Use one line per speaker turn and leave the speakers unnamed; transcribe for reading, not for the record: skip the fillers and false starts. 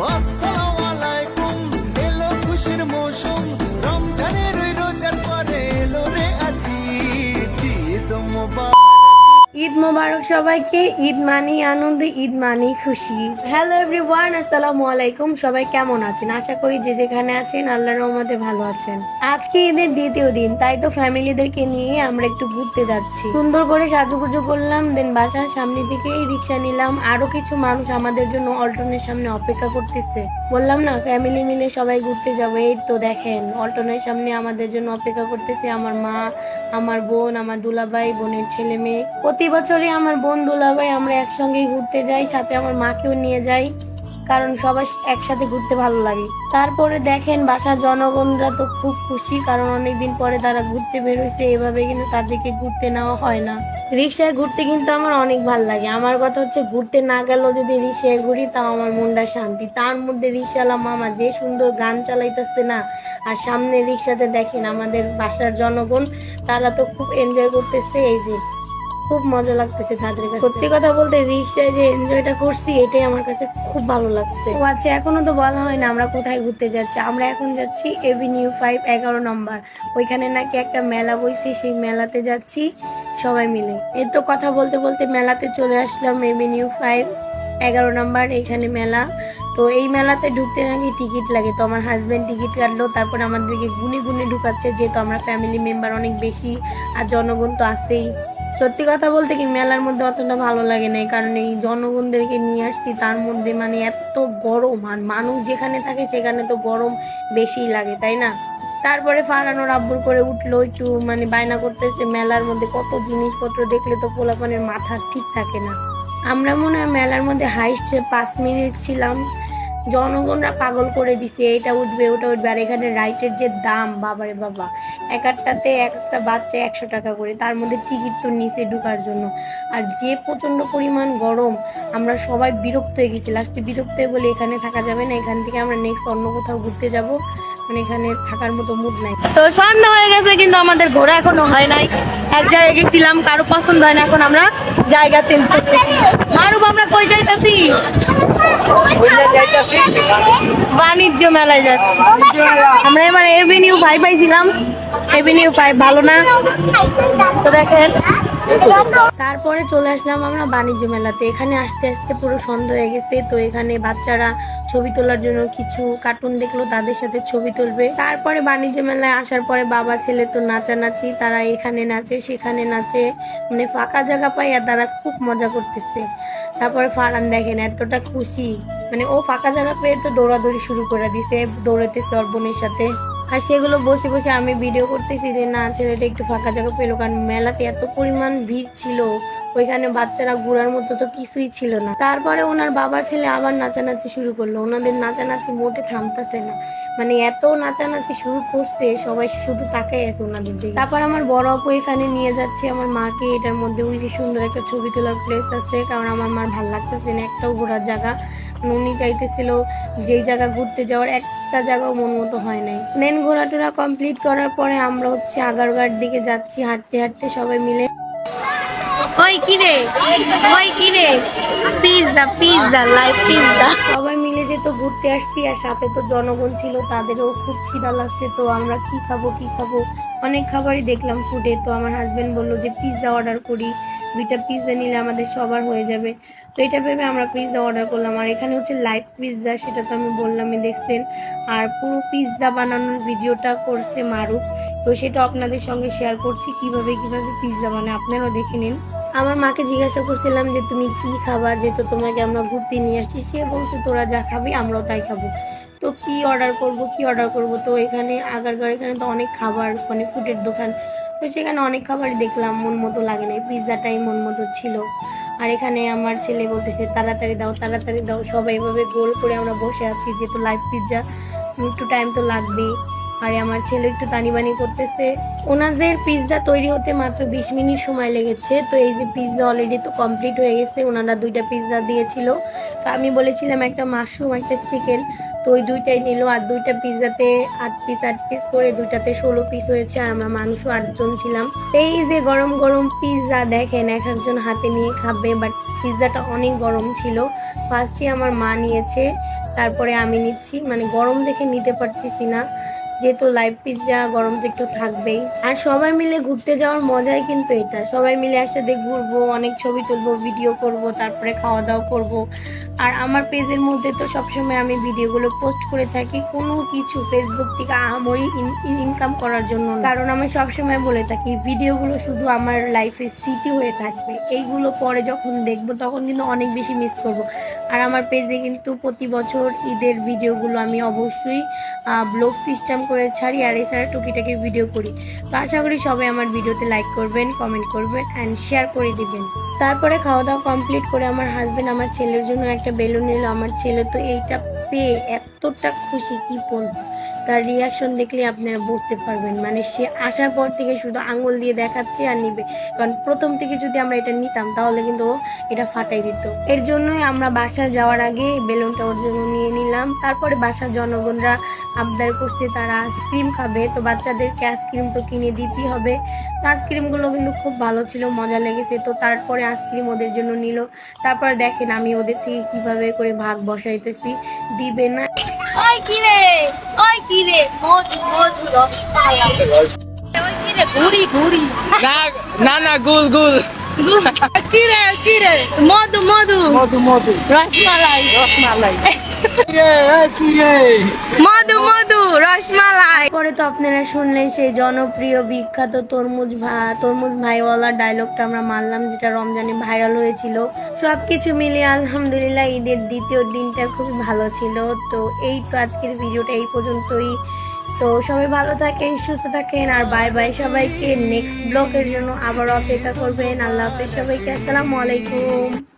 আসসালামু আলাইকুম, এলো খুশির মৌসুম, রমজানের ওই রোজার পরে এলো রে আজ ঈদ মোবারক।
ঈদ মোবারক সবাইকে। ঈদ মানি আনন্দ, ঈদ মানি খুশি। হ্যালো এভরিওয়ান, আসসালামু আলাইকুম। সবাই কেমন আছেন? আশা করি যে যেখানে আছেন আল্লাহর রহমতে ভালো আছেন। আজকে ঈদের দ্বিতীয় দিন, তাই তো ফ্যামিলিদেরকে নিয়ে আমরা একটু ঘুরতে যাচ্ছি। সুন্দর করে সাজুগুজু করলাম, দেন বাসার সামনে থেকে রিক্সা নিলাম। আরো কিছু মানুষ আমাদের জন্য অল্টনের সামনে অপেক্ষা করতেছে। বললাম না ফ্যামিলি মিলে সবাই ঘুরতে যাবো। এই তো দেখেন অল্টনের সামনে আমাদের জন্য অপেক্ষা করতেছে আমার মা, আমার বোন, আমার দুলাভাই, বোনের ছেলে মেয়ে। প্রতি বছরই আমার বোন দুলাভাই আমরা একসঙ্গে ঘুরতে যাই, সাথে আমার মাকেও নিয়ে যাই, কারণ সবাই একসাথে ঘুরতে ভালো লাগে। তারপরে দেখেন বাসার জনগণরা তো খুব খুশি, কারণ অনেকদিন পরে তারা ঘুরতে বেরোইছে। এভাবে কিন্তু তাদেরকে ঘুরতে নেওয়া হয় না। রিক্সায় ঘুরতে কিন্তু আমার অনেক ভালো লাগে। আমার কথা হচ্ছে ঘুরতে না গেলেও যদি রিক্সায় ঘুরি তাও আমার মনটা শান্তি। তার মধ্যে রিক্সাওয়ালা মামা যে সুন্দর গান চালাইতেছে না, আর সামনে রিক্সাতে দেখেন আমাদের বাসার জনগণ, তারা তো খুব এনজয় করতেছে। এই যে খুব মজা লাগতেছে তাদের কাছে। সত্যি কথা বলতে রিক্সায় যে এনজয়টা করছি এটাই আমার কাছে খুব ভালো লাগছে। ও আচ্ছা, এখনো তো বলা হয় না আমরা কোথায় ঘুরতে যাচ্ছি। আমরা এখন যাচ্ছি এভিনিউ 5 11 নম্বর। ওইখানে নাকি একটা মেলা বইছে, সেই মেলাতে যাচ্ছি সবাই মিলে। এর তো কথা বলতে বলতে মেলাতে চলে আসলাম। এভিনিউ 5 11 নম্বর এখানে মেলা। তো এই মেলাতে ঢুকতে নাকি টিকিট লাগে। তো আমার হাজবেন্ড টিকিট কাটলো, তারপর আমাদেরকে গুনে গুনে ঢুকাচ্ছে, যেহেতু আমরা ফ্যামিলি মেম্বার অনেক বেশি আর জনগণ তো আছেই। সত্যি কথা বলতে কি মেলার মধ্যে অতটা ভালো লাগে না, কারণ এই জনগণদেরকে নিয়ে আসছি, তার মধ্যে মানে এত গরম, আর মানুষ যেখানে থাকে সেখানে তো গরম বেশি লাগে, তাই না? তারপরে ফারানোর আব্বুর করে উঠলো, একটু মানে বায়না করতেছে। মেলার মধ্যে কত জিনিসপত্র দেখলে তো পোলাপানের মাথা ঠিক থাকে না। আমরা মনে হয় মেলার মধ্যে হাইস্ট 5 মিনিট ছিলাম। জনগণরা পাগল করে দিছে, এটা উঠবে ওটা উঠবে। আর এখানে রাইটের যে দাম, বাবারে বাবা, একটাতে এক একটা বাচ্চা 100 টাকা করে, তার মধ্যে টিকিট তো নিচে ঢুকার জন্য। আর যে প্রচন্ড পরিমাণ গরম, আমরা সবাই বিরক্ত হয়ে গেছি। লাস্টে বিরক্ত হয়ে বলে এখানে থাকা যাবে না, এখান থেকে আমরা নেক্সট অন্য কোথাও ঘুরতে যাব, মানে এখানে থাকার মতো মুড নাই। তো সন্ধ্যা হয়ে গেছে কিন্তু আমাদের ঘোরা এখনো হয় নাই। এক জায়গায় গেছিলাম, কারো পছন্দ হয় না, এখন আমরা জায়গা চেঞ্জ করতেছি। মারুব, আমরা কই যাইতাছি? বাণিজ্য মেলায় যাচ্ছি আমরা। এবার এভিনিউ 5 পাইছিলাম, এভিনিউ 5 ভালো না তো দেখেন। তারপরে চলে আসলাম আমরা বাণিজ্য মেলাতে। এখানে আসতে আসতে পুরো সন্ধ্যা হয়ে গেছে। তো এখানে বাচ্চারা ছবি তোলার জন্য কিছু কার্টুন দেখলো, তাদের সাথে ছবি তুলবে। তারপরে বাণিজ্য মেলায় আসার পরে বাবা ছেলে তো নাচানাচি, তারা এখানে নাচে সেখানে নাচে, মানে ফাঁকা জায়গা পাই আর তারা খুব মজা করতেছে। তারপরে ফারহান দেখেন এতটা খুশি, মানে ও ফাঁকা জায়গা পেয়ে তো দৌড়াদৌড়ি শুরু করে দিছে, দৌড়াতেছে ওর বোনের সাথে। আর সেগুলো বসে বসে আমি ভিডিও করতেছি যে না, ছেলেটা একটু ফাঁকা জায়গা পেলো, কারণ মেলাতে এত পরিমাণ ভিড় ছিল, ওইখানে বাচ্চারা ঘোরার মতো তো কিছুই ছিল না। তারপরে ওনার বাবা ছেলে আবার নাচানাচি শুরু করলো। ওনাদের নাচানাচি মোটে থামতেছে না, মানে এত নাচানাচি শুরু করছে, সবাই শুধু তাকাই আছে ওনাদের দিকে। তারপর আমার বড় আপু এখানে নিয়ে যাচ্ছে আমার মাকে। এটার মধ্যে ওই যে সুন্দর একটা ছবি তোলার প্লেস আছে, কারণ আমার মার ভালো লাগতেছে না একটাও ঘোরার জায়গা। উনি চাইতেছিল যেই জায়গা ঘুরতে যাওয়ার, একটা জায়গাও মন মতো হয় নাই। দেন ঘোরাটোরা কমপ্লিট করার পরে আমরা হচ্ছে আগারগাঁর দিকে যাচ্ছি হাঁটতে হাঁটতে সবাই মিলে। ওই কিরে, ওই কিরে, পিজ্জা পিজ্জা লাইভ পিজ্জা। সবাই মিলে যে তো ঘুরতে আসছি, আর সাথে তো জনগণ ছিল, তাদেরও খুব খিদা লাগছে। তো আমরা কি খাবো কি খাবো, অনেক খাবারই দেখলাম ফুডে। তো আমার হাজবেন্ড বললো যে পিজ্জা অর্ডার করি, 2টা পিজ্জা নিলে আমাদের সবার হয়ে যাবে। তো এটা ভেবে আমরা পিজ্জা অর্ডার করলাম। আর এখানে হচ্ছে লাইভ পিজ্জা, সেটা তো আমি বললামই, দেখছেন। আর পুরো পিজ্জা বানানোর ভিডিওটা করছে মারুফ, তো সেটা আপনাদের সঙ্গে শেয়ার করছি কিভাবে কিভাবে পিজ্জা বানায়, আপনারাও দেখে নিন। আমার মাকে জিজ্ঞাসা করছিলাম যে তুমি কি খাবার, যেহেতু তোমাকে আমরা ঘুরতে নিয়ে আসছি। সে বলছে তোরা যা খাবি আমরাও তাই খাবো। তো কি অর্ডার করব। তো এখানে আগারগাঁও এখানে তো অনেক খাবার, মানে ফুডের দোকান, তো সেখানে অনেক খাবারই দেখলাম, মন মতো লাগে না। পিৎজাটাই মন মতো ছিল। আর এখানে আমার ছেলে বলতেছে তাড়াতাড়ি দাও তাড়াতাড়ি দাও। সবাই এভাবে গোল করে আমরা বসে আছি, যেহেতু লাইভ পিৎজা একটু টাইম তো লাগবেই। আর আমার ছেলে একটু তানিবানি করতেছে। ওনাদের পিৎজা তৈরি হতে মাত্র 20 মিনিট সময় লেগেছে। তো এই যে পিৎজা অলরেডি তো কমপ্লিট হয়ে গেছে। ওনারা 2টা পিৎজা দিয়েছিল। তো আমি বলেছিলাম একটা মাশরুম একটা চিকেন, তো ওই 2টাই নিল। আর 2টা পিৎজাতে 8 পিস করে, 2টাতে 16 পিস হয়েছে। আর আমরা মানুষও 8 জন ছিলাম। এই যে গরম গরম পিৎজা দেখেন, এক একজন হাতে নিয়ে খাবে, বাট পিৎজাটা অনেক গরম ছিল। ফার্স্টে আমার মা নিয়েছে, তারপরে আমি নিচ্ছি, মানে গরম দেখে নিতে পারতেছি না, যেহেতু লাইভ পিৎজা গরম তো একটু থাকবেই। আর সবাই মিলে ঘুরতে যাওয়ার মজাই কিন্তু এটা, সবাই মিলে একসাথে ঘুরবো, অনেক ছবি তুলবো, ভিডিও করব, তারপরে খাওয়া দাওয়া করব। আর আমার পেজের মধ্যে তো সবসময় আমি ভিডিওগুলো পোস্ট করে থাকি, কোনো কিছু ফেসবুক থেকে আহামরি ইনকাম করার জন্য না। কারণ আমি সবসময় বলে থাকি ভিডিওগুলো শুধু আমার লাইফের স্মৃতি হয়ে থাকবে, এইগুলো পরে যখন দেখবো তখন কিন্তু অনেক বেশি মিস করব। আর আমার পেজে কিন্তু প্রতি বছর ঈদের ভিডিওগুলো আমি অবশ্যই ব্লগ সিস্টেম করে ছাড়ি, আর এছাড়া টুকিটাকি ভিডিও করি। তো আশা করি সবাই আমার ভিডিওতে লাইক করবেন, কমেন্ট করবেন অ্যান্ড শেয়ার করে দিবেন। তারপরে খাওয়া দাওয়া কমপ্লিট করে আমার হাজবেন্ড আমার ছেলের জন্য একটা বেলুন নিল। আমার ছেলে তো এইটা পেয়ে এতটা খুশি কি বলবো, তার রিয়াকশন দেখলে আপনারা বুঝতে পারবেন। মানে সে আসার পর থেকে শুধু আঙুল দিয়ে দেখাচ্ছে আর নিবে, কারণ প্রথম থেকে যদি আমরা এটা নিতাম তাহলে কিন্তু ও এটা ফাটাই দিত। এর জন্যই আমরা বাসায় যাওয়ার আগে বেলুনটা ওর জন্য নিয়ে নিলাম। তারপরে বাসার জনগণরা আবদার করছে তারা আইসক্রিম খাবে, তো বাচ্চাদেরকে আইসক্রিম তো কিনে দিতেই হবে। তো আইসক্রিমগুলো কিন্তু খুব ভালো ছিল, মজা লেগেছে। তো তারপরে আইসক্রিম ওদের জন্য নিল। তারপর দেখেন আমি ওদের থেকে কিভাবে করে ভাগ বসাইতেছি, দিবে না। ওই কিরে, ওই কিরে, মধু মধু রসমালাই, ওই কিরে ঘুরি ঘুরি,
না না না গুল গুল
কিরে কিরে, মধু মধু
মধু মধু
রসমালাই,
রসমালাই
মধু মধু রসমালাই। পরে তো আপনারা শুনলেন সেই জনপ্রিয় বিখ্যাত তরমুজ ভাইওয়ালা ডায়লগটা আমরা মারলাম, যেটা রমজানে ভাইরাল হয়েছিল। সবকিছু মিলিয়ে আলহামদুলিল্লাহ ঈদের দ্বিতীয় দিনটা খুব ভালো ছিল। তো এই তো আজকের ভিডিওটা এই পর্যন্তই। তো সবাই ভালো থাকেন, সুস্থ থাকেন, আর বাই বাই সবাইকে। নেক্সট ব্লগের জন্য আবার অপেক্ষা করবেন। আল্লাহ হাফেজ সবাইকে, আসসালামু আলাইকুম।